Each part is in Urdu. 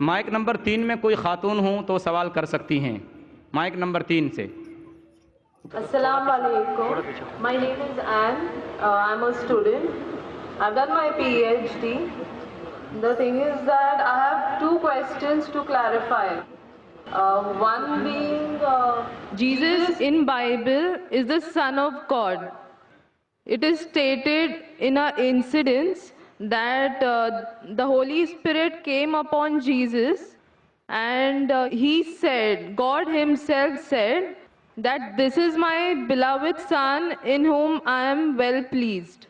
مائک نمبر 3 میں کوئی خاتون ہوں تو سوال کر سکتی ہیں، مائک نمبر 3 سے۔ Assalamu alaikum. My name is Anne. I'm a student. I've done my PhD. The thing is that I have two questions to clarify. One being, Jesus in Bible is the Son of God. It is stated in an incident that the Holy Spirit came upon Jesus and he said, God himself said, that this is my beloved Son in whom I am well pleased.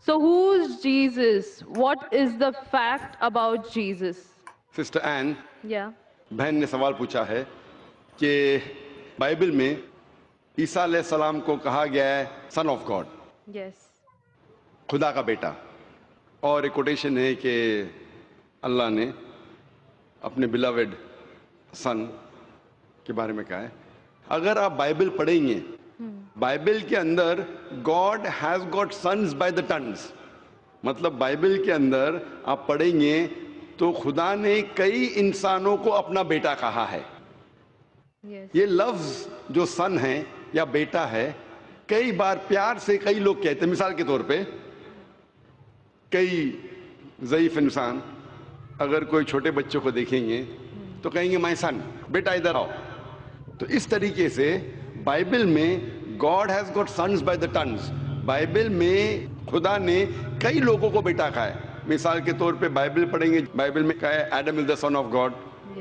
So who's Jesus? What is the fact about Jesus? Sister Ann, Yeah. بہن نے سوال پوچھا ہے کہ بائبل میں عیسیٰ علیہ السلام کو کہا گیا ہے سن آف گاڈ، Yes. خدا کا بیٹا، اور ایک کوٹیشن ہے کہ اللہ نے اپنے بلاوڈ سن کے بارے میں کہا ہے۔ اگر آپ بائبل پڑھیں گے، بائبل کے اندر God has got sons by the tons, مطلب بائبل کے اندر آپ پڑھیں گے تو خدا نے کئی انسانوں کو اپنا بیٹا کہا ہے۔ Yes. یہ لفظ جو سن ہے یا بیٹا ہے، کئی بار پیار سے کئی لوگ کہتے ہیں۔ مثال کے طور پہ کئی ضعیف انسان اگر کوئی چھوٹے بچوں کو دیکھیں گے تو کہیں گے مائی سن، بیٹا ادھر آؤ۔ تو اس طریقے سے بائبل میں God has got sons by the tons, Bible میں خدا نے کئی لوگوں کو بیٹا کہا ہے۔ مثال کے طور پہ بائبل پڑھیں گے، بائبل میں کہا ہے Adam is the son of God,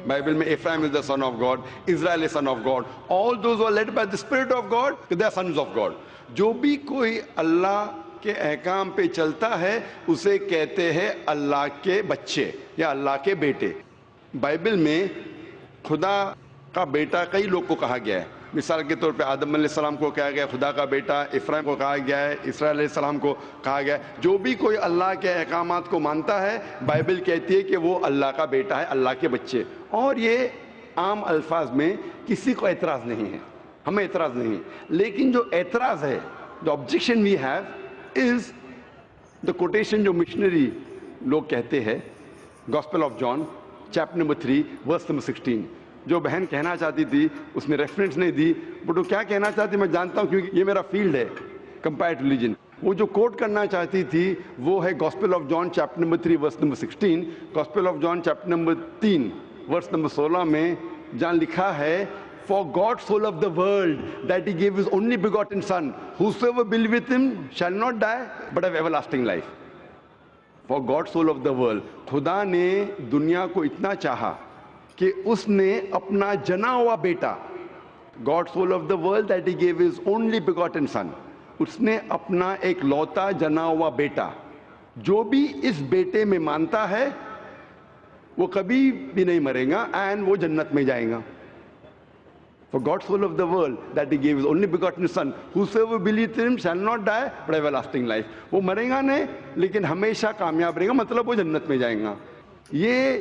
Bible میں Ephraim is the son of God, Israel is son of God, all those who are led by the spirit of God they are sons of God. جو بھی کوئی اللہ کے احکام پہ چلتا ہے اسے کہتے ہیں اللہ کے بچے یا اللہ کے بیٹے۔ بائبل میں خدا کا بیٹا کئی لوگ کو کہا گیا ہے۔ مثال کے طور پہ آدم علیہ السلام کو کہا گیا خدا کا بیٹا، افرایم کو کہا گیا ہے، اسرائیل علیہ السلام کو کہا گیا ہے۔ جو بھی کوئی اللہ کے احکامات کو مانتا ہے بائبل کہتی ہے کہ وہ اللہ کا بیٹا ہے، اللہ کے بچے۔ اور یہ عام الفاظ میں کسی کو اعتراض نہیں ہے، ہمیں اعتراض نہیں ہے۔ لیکن جو اعتراض ہے، جو objection we have is the quotation جو مشنری لوگ کہتے ہیں، gospel of John chapter number 3 verse number 16۔ جو بہن کہنا چاہتی تھی اس نے ریفرنس نہیں دی، بٹ وہ کیا کہنا چاہتی میں جانتا ہوں کیونکہ یہ میرا فیلڈ ہے، کمپیئرڈ ریلیجن۔ وہ جو کوٹ کرنا چاہتی تھی وہ ہے gospel of John chapter number 3 verse number 16۔ Gospel of John chapter number 3 verse number 16 میں جہاں لکھا ہے For God so loved the world that he gave his only begotten son, whosoever believeth with him shall not die but have everlasting life. For God so loved the world. خدا نے دنیا کو اتنا چاہا کہ اس نے اپنا جنا ہوا بیٹا، God so loved the world that he gave his only begotten son. اس نے اپنا ایک لوتا جنا ہوا بیٹا، جو بھی اس بیٹے میں مانتا ہے وہ کبھی بھی نہیں مرے گا اینڈ وہ جنت میں جائے گا۔ For God so loved the world that he gave his only begotten son, whosoever believeth in him shall not die but have everlasting life. وہ مرے گا نہیں لیکن ہمیشہ کامیاب رہے گا، مطلب وہ جنت میں جائیں گا۔ یہ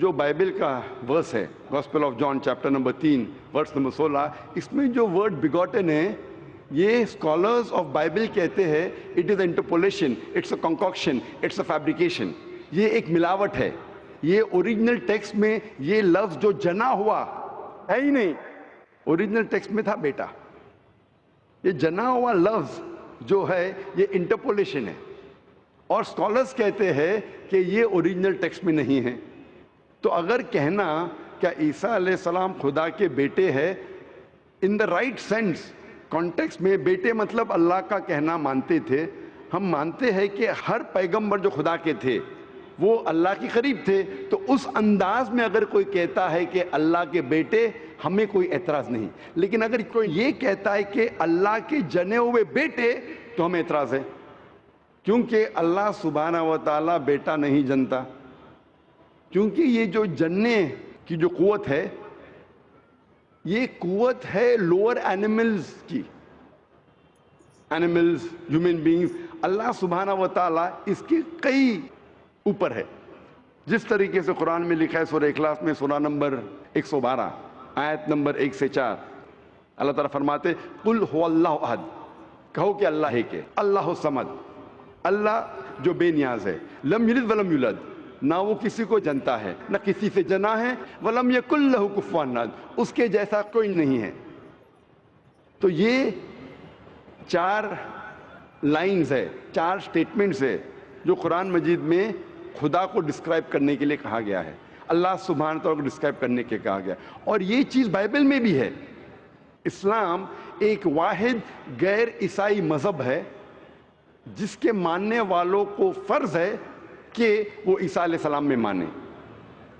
جو بائبل کا ورس ہے gospel of John chapter number 3 verse number 16، اس میں جو ورڈ begotten ہے یہ اسکالرز آف بائبل کہتے ہیں it is interpolation, it's a concoction, it's a fabrication. یہ ایک ملاوٹ ہے۔ یہ اوریجنل ٹیکسٹ میں یہ لفظ جو جنا ہوا ہے ہی نہیں، اوریجنل ٹیکسٹ میں تھا بیٹا۔ یہ جنا ہوا لفظ جو ہے یہ انٹرپولیشن ہے، اور اسکالرز کہتے ہیں کہ یہ اوریجنل ٹیکسٹ میں نہیں ہے۔ تو اگر کہنا کیا عیسیٰ علیہ السلام خدا کے بیٹے ہے ان دا رائٹ سینس کانٹیکسٹ میں، بیٹے مطلب اللہ کا کہنا مانتے تھے۔ ہم مانتے ہیں کہ ہر پیغمبر جو خدا کے تھے وہ اللہ کے قریب تھے، تو اس انداز میں اگر کوئی کہتا ہے کہ اللہ کے بیٹے، ہمیں کوئی اعتراض نہیں۔ لیکن اگر کوئی یہ کہتا ہے کہ اللہ کے جنے ہوئے بیٹے، تو ہمیں اعتراض ہے، کیونکہ اللہ سبحانہ و تعالیٰ بیٹا نہیں جنتا۔ کیونکہ یہ جو جننے کی جو قوت ہے یہ قوت ہے لوور اینیملز کی، اینیملز، ہیومن بینگز۔ اللہ سبحانہ و تعالیٰ اس کے کئی اوپر ہے، جس طریقے سے قرآن میں لکھا ہے سورہ اخلاص میں سورہ نمبر 112 آیت نمبر 1 سے 4، اللہ تعالیٰ فرماتے قل هو اللہ احد، کہو کہ اللہ ہے کہ اللہ الصمد، اللہ جو بے نیاز ہے، لم یلد ولم یولد، نہ وہ کسی کو جنتا ہے نہ کسی سے جنا ہے، ولم یکن لہ کفوا احد، اس کے جیسا کوئی نہیں ہے۔ تو یہ 4 لائنز ہے، 4 سٹیٹمنٹس ہے جو قرآن مجید میں خدا کو ڈسکرائب کرنے کے لیے کہا گیا ہے، اللہ سبحانہ تعالیٰ کو ڈسکرائب کرنے کے کہا گیا، اور یہ چیز بائبل میں بھی ہے۔ اسلام ایک واحد غیر عیسائی مذہب ہے جس کے ماننے والوں کو فرض ہے کہ وہ عیسیٰ علیہ السلام میں مانے۔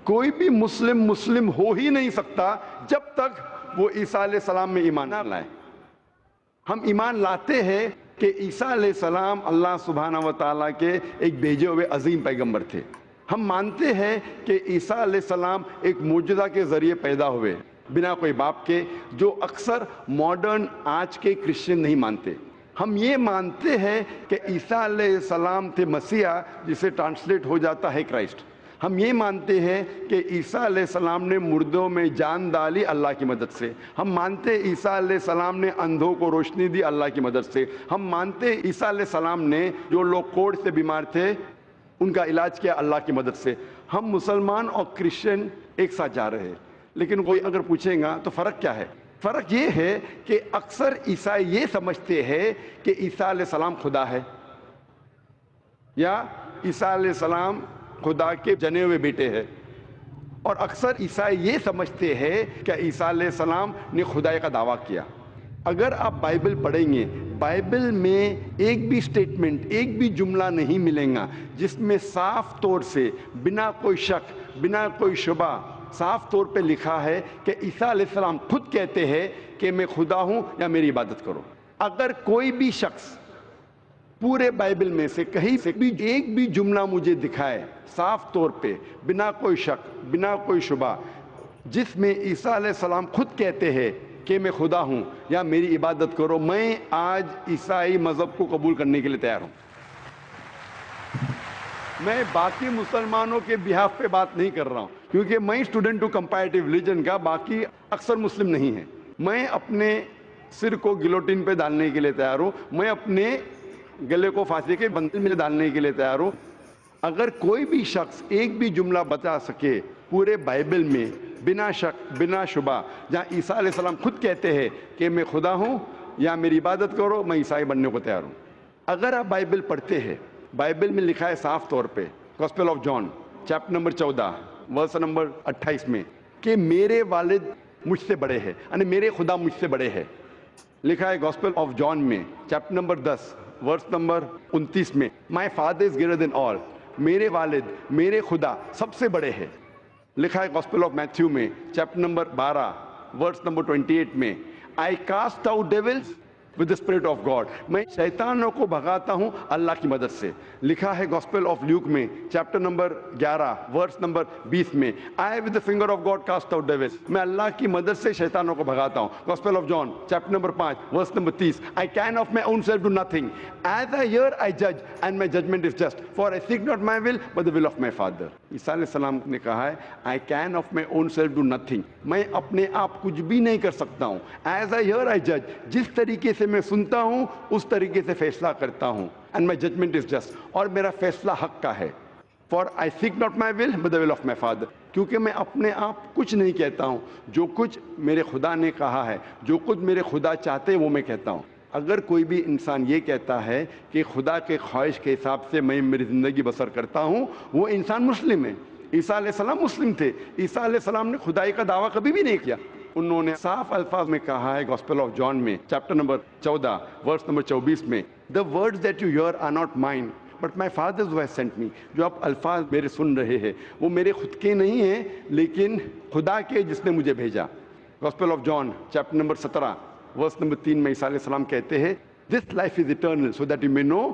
کوئی بھی مسلم ہو ہی نہیں سکتا جب تک وہ عیسیٰ علیہ السلام میں ایمان نہ لائے۔ ہم ایمان لاتے ہیں کہ عیسیٰ علیہ السلام اللہ سبحانہ و تعالیٰ کے ایک بھیجے ہوئے عظیم پیغمبر تھے۔ ہم مانتے ہیں کہ عیسیٰ علیہ السلام ایک معجزہ کے ذریعے پیدا ہوئے بنا کوئی باپ کے، جو اکثر ماڈرن آج کے کرسچن نہیں مانتے۔ ہم یہ مانتے ہیں کہ عیسیٰ علیہ السلام تھے مسیح، جسے ٹرانسلیٹ ہو جاتا ہے کرائسٹ۔ ہم یہ مانتے ہیں کہ عیسیٰ علیہ السلام نے مردوں میں جان ڈالی اللہ کی مدد سے۔ ہم مانتے ہیں عیسیٰ علیہ السلام نے اندھوں کو روشنی دی اللہ کی مدد سے۔ ہم مانتے ہیں عیسیٰ علیہ السلام نے جو لوگ کوڑھ سے بیمار تھے ان کا علاج کیا اللہ کی مدد سے۔ ہم مسلمان اور کرسچن ایک ساتھ جا رہے ہیں، لیکن کوئی اگر پوچھے گا تو فرق کیا ہے؟ فرق یہ ہے کہ اکثر عیسائی یہ سمجھتے ہیں کہ عیسیٰ علیہ السلام خدا ہے، یا عیسیٰ علیہ السلام خدا کے جنے ہوئے بیٹے ہیں، اور اکثر عیسائی یہ سمجھتے ہیں کہ عیسیٰ علیہ السلام نے خدائی کا دعویٰ کیا۔ اگر آپ بائبل پڑھیں گے، بائبل میں ایک بھی سٹیٹمنٹ، ایک بھی جملہ نہیں ملے گا جس میں صاف طور سے بنا کوئی شک، بنا کوئی شبہ صاف طور پہ لکھا ہے کہ عیسیٰ علیہ السلام خود کہتے ہیں کہ میں خدا ہوں یا میری عبادت کرو۔ اگر کوئی بھی شخص پورے بائبل میں سے کہیں سے بھی ایک بھی جملہ مجھے دکھائے صاف طور پہ بنا کوئی شک، بنا کوئی شبہ، جس میں عیسیٰ علیہ السلام خود کہتے ہیں کہ میں خدا ہوں یا میری عبادت کرو، میں آج عیسائی مذہب کو قبول کرنے کے لیے تیار ہوں۔ میں باقی مسلمانوں کے بہاف پہ بات نہیں کر رہا ہوں، کیونکہ میں اسٹوڈنٹ ہوں کمپیریٹیو ریلیجن کا، باقی اکثر مسلم نہیں ہیں۔ میں اپنے سر کو گلوٹین پہ ڈالنے کے لیے تیار ہوں، میں اپنے گلے کو پھانسی کے بندل میں ڈالنے کے لیے تیار ہوں۔ اگر کوئی بھی شخص ایک بھی جملہ بتا سکے پورے بائبل میں بنا شک، بنا شبہ، جہاں عیسیٰ علیہ السلام خود کہتے ہیں کہ میں خدا ہوں یا میری عبادت کرو، میں عیسائی بننے کو تیار ہوں۔ اگر آپ بائبل پڑھتے ہیں، بائبل میں لکھا ہے صاف طور پہ، gospel of John chapter number 14 verse number 28 میں، کہ میرے والد مجھ سے بڑے ہیں، یعنی میرے خدا مجھ سے بڑے ہیں۔ لکھا ہے گاسپل آف جان میں چیپٹر نمبر 10 ورس نمبر 29 میں، my father is greater than آل، میرے والد، میرے خدا سب سے بڑے ہیں۔ لکھا ہے گاسپل آف میتھیو میں چیپٹر نمبر 12 ورس نمبر 28 میں، I cast out devils with the spirit of God، میں شیطانوں کو بھگاتا ہوں اللہ کی مدد سے۔ لکھا ہے گاسپل آف لیوک میں چیپٹر نمبر 11 ورس نمبر 20 میں، I with the finger of God cast out devils، میں اللہ کی مدد سے شیطانوں کو بھگاتا ہوں۔ Gospel of John chapter number 5 verse number 30، I can of my own self do nothing، as I hear I judge and my judgment is just، for I seek not my will but the will of my Father۔ عیسیٰ علیہ السلام نے کہا ہے I can of my own self do nothing، میں اپنے آپ کچھ بھی نہیں کر سکتا ہوں۔ As I hear I judge، جس طریقے سے میں سنتا ہوں اس طریقے سے فیصلہ کرتا ہوں، and my judgment is just، اور میرا فیصلہ حق کا ہے۔ for I seek not my will but the will of my Father، کیونکہ میں اپنے آپ کچھ نہیں کہتا ہوں، جو کچھ میرے خدا نے کہا ہے، جو کچھ میرے خدا چاہتے ہیں وہ میں کہتا ہوں۔ اگر کوئی بھی انسان یہ کہتا ہے کہ خدا کے خواہش کے حساب سے میں میری زندگی بسر کرتا ہوں، وہ انسان مسلم ہے۔ عیسیٰ علیہ السلام مسلم تھے، عیسیٰ علیہ السلام نے خدائی کا دعویٰ کبھی بھی نہیں کیا۔ انہوں نے صاف الفاظ میں کہا ہے گاسپل آف جان میں چیپٹر نمبر 14 ورس نمبر 24 میں، the words that you hear are not mine but my Father who has sent me، جو آپ الفاظ میرے سن رہے ہیں وہ میرے خود کے نہیں ہیں لیکن خدا کے جس نے مجھے بھیجا۔ Gospel of John chapter number 17 verse number 3 میں عیسیٰ علیہ السلام کہتے ہیں this life is eternal so that you may know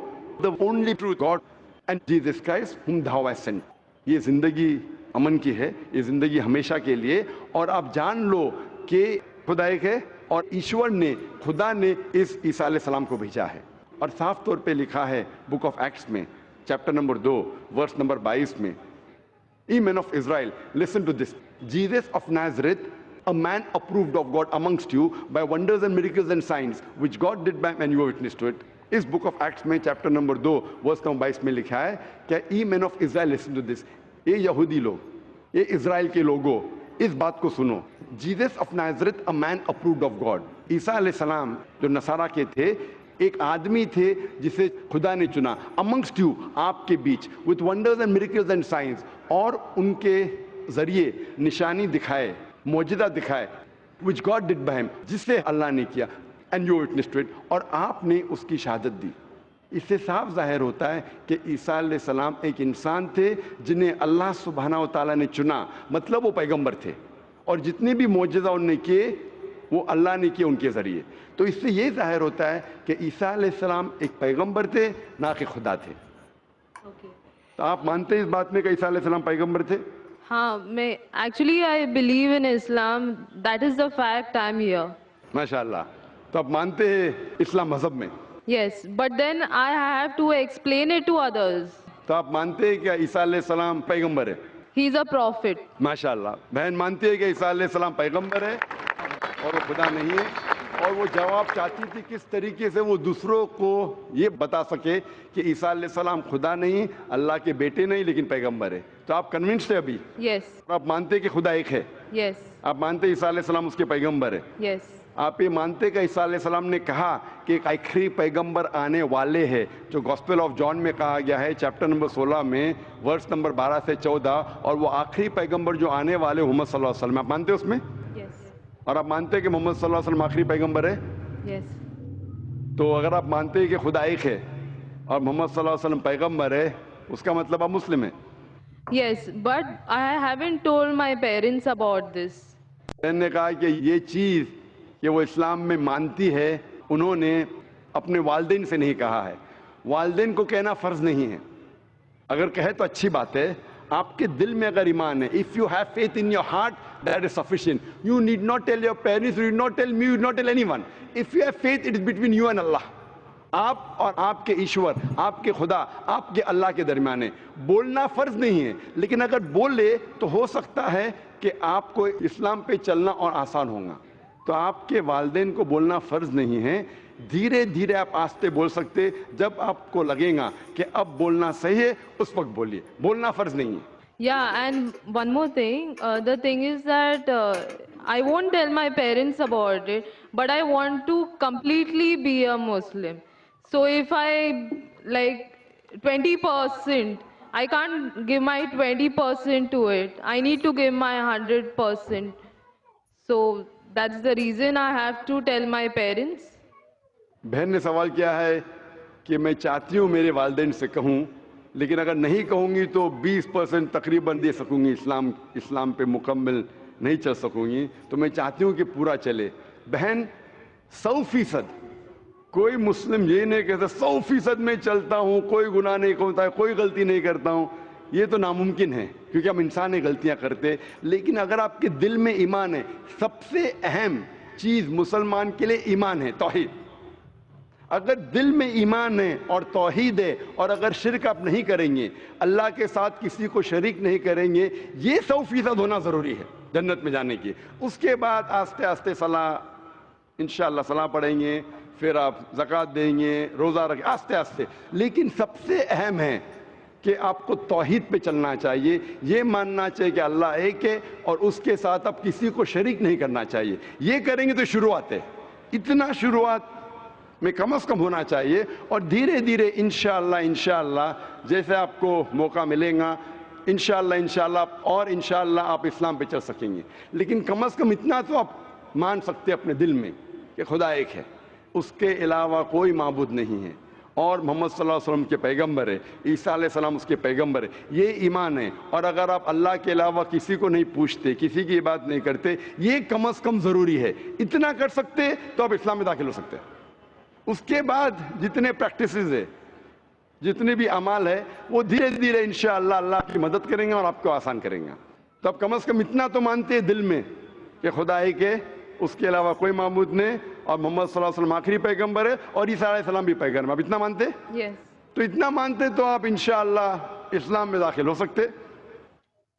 the only true God and Jesus Christ whom thou hast sent۔ یہ زندگی امن کی ہے، یہ زندگی ہمیشہ کے لیے، اور آپ جان لو کہ خدا ایک ہے اور ایشور نے، خدا نے اس عیسیٰ علیہ السلام کو بھیجا ہے۔ اور صاف طور پہ لکھا ہے بک آف ایکٹس میں چیپٹر نمبر 2 ورس نمبر 22 میں، Ye men of Israel, listen to this, Jesus of Nazareth, a man approved of God amongst you by wonders and miracles and signs which God did by and you were witness to it۔ اس بک آف ایکٹس میں چیپٹر نمبر 2 ورس نمبر 22 میں لکھا ہے کہ Ye men of Israel, listen to this، یہ یہودی لوگ, یہ اسرائیل کے لوگوں, اس بات کو سنو. Jesus of Nazareth, a man approved of God. عیسیٰ علیہ السلام جو نصارہ کے تھے, ایک آدمی تھے جسے خدا نے چنا, amongst you, آپ کے بیچ, with wonders and miracles and signs, اور ان کے ذریعے نشانی دکھائے, معجزہ دکھائے, which God did by him, جس سے اللہ نے کیا, and you witnessed to it, اور آپ نے اس کی شہادت دی. اس سے صاف ظاہر ہوتا ہے کہ عیسیٰ علیہ السلام ایک انسان تھے جنہیں اللہ سبحانہ و تعالیٰ نے چنا, مطلب وہ پیغمبر تھے, اور جتنے بھی معجزہ انہوں نے کیے وہ اللہ نے کیے ان کے ذریعے. تو اس سے یہ ظاہر ہوتا ہے کہ عیسیٰ علیہ السلام ایک پیغمبر تھے, نہ کہ خدا تھے. تو آپ مانتے ہیں اس بات میں کہ عیسیٰ علیہ السلام پیغمبر تھے؟ ہاں, میں actually I believe in Islam, that is the fact, I am here. ماشاء اللہ. تو آپ مانتے ہیں اسلام مذہب میں؟ Yes, but then I have to explain it to others. تو آپ مانتے ہیں کہ عیسیٰ علیہ السلام پیغمبر ہے؟ ہی از اے پروفٹ. ماشاء اللہ. بہن مانتی ہے کہ عیسیٰ علیہ السلام پیغمبر ہے اور وہ خدا نہیں ہے, اور وہ جواب چاہتی تھی کس طریقے سے وہ دوسروں کو یہ بتا سکے کہ عیسیٰ علیہ السلام خدا نہیں, اللہ کے بیٹے نہیں, لیکن پیغمبر ہے. تو آپ کنونسڈ ہے ابھی؟ یس. آپ مانتے کہ خدا ایک ہے؟ یس. آپ مانتے عیسیٰ علیہ السلام اس کے پیغمبر ہے؟ یس. آپ یہ مانتے کہ عیسیٰ علیہ السلام نے کہا کہ ایک آخری پیغمبر آنے والے ہیں, جو گاسپل آف جان میں کہا گیا ہے چیپٹر نمبر 16 میں ورس نمبر 12 سے 14, اور وہ آخری پیغمبر جو آنے والے محمد صلی اللہ علیہ وسلم, آپ مانتے اس میں؟ یس. اور آپ مانتے ہیں کہ محمد صلی اللہ علیہ وسلم آخری پیغمبر ہے؟ یس. تو اگر آپ مانتے ہیں کہ خدا ایک ہے اور محمد صلی اللہ علیہ وسلم پیغمبر ہے, اس کا مطلب آپ مسلم ہیں. Yes, but I haven't told my parents about this. میں نے کہا کہ یہ چیز کہ وہ اسلام میں مانتی ہے, انہوں نے اپنے والدین سے نہیں کہا ہے. والدین کو کہنا فرض نہیں ہے, اگر کہے تو اچھی بات ہے. آپ کے دل میں اگر ایمان ہے, if you have faith in your heart, that is sufficient. You need not tell your parents, you need not tell me, you need not tell anyone. If you have faith, it is between you and Allah. آپ اور آپ کے ایشور, آپ کے خدا, آپ کے اللہ کے درمیان ہے. بولنا فرض نہیں ہے, لیکن اگر بولے تو ہو سکتا ہے کہ آپ کو اسلام پہ چلنا اور آسان ہوگا. تو آپ کے والدین کو بولنا فرض نہیں ہے, دھیرے دھیرے آپ آہستہ بول سکتے. جب آپ کو لگے گا کہ اب بولنا صحیح ہے, اس وقت بولیے, بولنا فرض نہیں ہے. Yeah, and one more thing, the thing is that I won't tell my parents about it, but I want to completely be a Muslim. So if I like 20%, I can't give my 20% to it. I need to give my 100%. So that's the reason I have to tell my parents. بہن نے سوال کیا ہے کہ میں چاہتی ہوں میرے والدین سے کہوں, لیکن اگر نہیں کہوں گی تو 20% تقریباً دے سکوں گی, اسلام پہ مکمل نہیں چل سکوں گی. تو میں چاہتی ہوں کہ پورا چلے. بہن 100%, کوئی مسلم یہ نہیں کہتا 100% میں چلتا ہوں, کوئی گناہ نہیں کرتا, کوئی غلطی نہیں کرتا ہوں. یہ تو ناممکن ہے, کیونکہ ہم انسان ہی غلطیاں کرتے. لیکن اگر آپ کے دل میں ایمان ہے, سب سے اہم چیز مسلمان کے لیے ایمان ہے, توحید. اگر دل میں ایمان ہے اور توحید ہے, اور اگر شرک آپ نہیں کریں گے, اللہ کے ساتھ کسی کو شریک نہیں کریں گے, یہ 100% ہونا ضروری ہے جنت میں جانے کی. اس کے بعد آہستہ آہستہ صلاح, انشاءاللہ صلاح پڑھیں گے, پھر آپ زکوٰۃ دیں گے, روزہ رکھیں, آہستہ آہستہ. لیکن سب سے اہم ہے کہ آپ کو توحید پہ چلنا چاہیے, یہ ماننا چاہیے کہ اللہ ایک ہے, اور اس کے ساتھ آپ کسی کو شریک نہیں کرنا چاہیے. یہ کریں گے تو شروعات ہے, اتنا شروعات میں کم از کم ہونا چاہیے. اور دھیرے دھیرے انشاءاللہ جیسے آپ کو موقع ملے گا, انشاءاللہ اور انشاءاللہ آپ اسلام پہ چل سکیں گے. لیکن کم از کم اتنا تو آپ مان سکتے اپنے دل میں کہ خدا ایک ہے, اس کے علاوہ کوئی معبود نہیں ہے, اور محمد صلی اللہ علیہ وسلم کے پیغمبر ہے, عیسیٰ علیہ السلام اس کے پیغمبر ہے. یہ ایمان ہے. اور اگر آپ اللہ کے علاوہ کسی کو نہیں پوچھتے, کسی کی بات نہیں کرتے, یہ کم از کم ضروری ہے. اتنا کر سکتے تو آپ اسلام میں داخل ہو سکتے ہیں. اس کے بعد جتنے پریکٹسز ہے, جتنے بھی اعمال ہے, وہ دھیرے دھیرے انشاءاللہ اللہ کی مدد کریں گے اور آپ کو آسان کریں گے. تو آپ کم از کم اتنا تو مانتے ہیں دل میں کہ خدا ایک ہے, اس کے علاوہ کوئی معبود نہیں, اور محمد صلی اللہ علیہ وسلم آخری پیغمبر ہے, اور عیسیٰ علیہ السلام بھی پیغمبر ہے. آپ اتنا مانتے؟ Yes. تو اتنا مانتے تو آپ انشاءاللہ اسلام میں داخل ہو سکتے.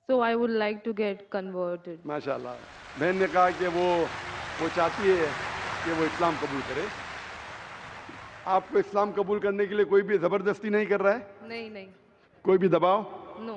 So I would like to get converted. ماشاءاللہ. بہن نے کہا کہ وہ چاہتی ہے کہ وہ اسلام قبول کرے. آپ کو اسلام قبول کرنے کے لیے کوئی بھی زبردستی نہیں کر رہا ہے؟ نہیں. کوئی بھی دباؤ No.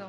No.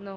No.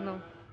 No.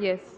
Yes.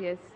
Yes.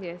Yes.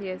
Yes.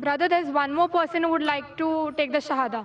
Brother, there's one more person who would like to take the Shahada.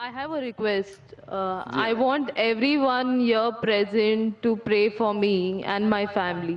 I have a request. I want everyone here present to pray for me and my family.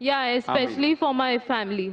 Yeah, especially for my family.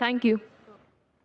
Thank you.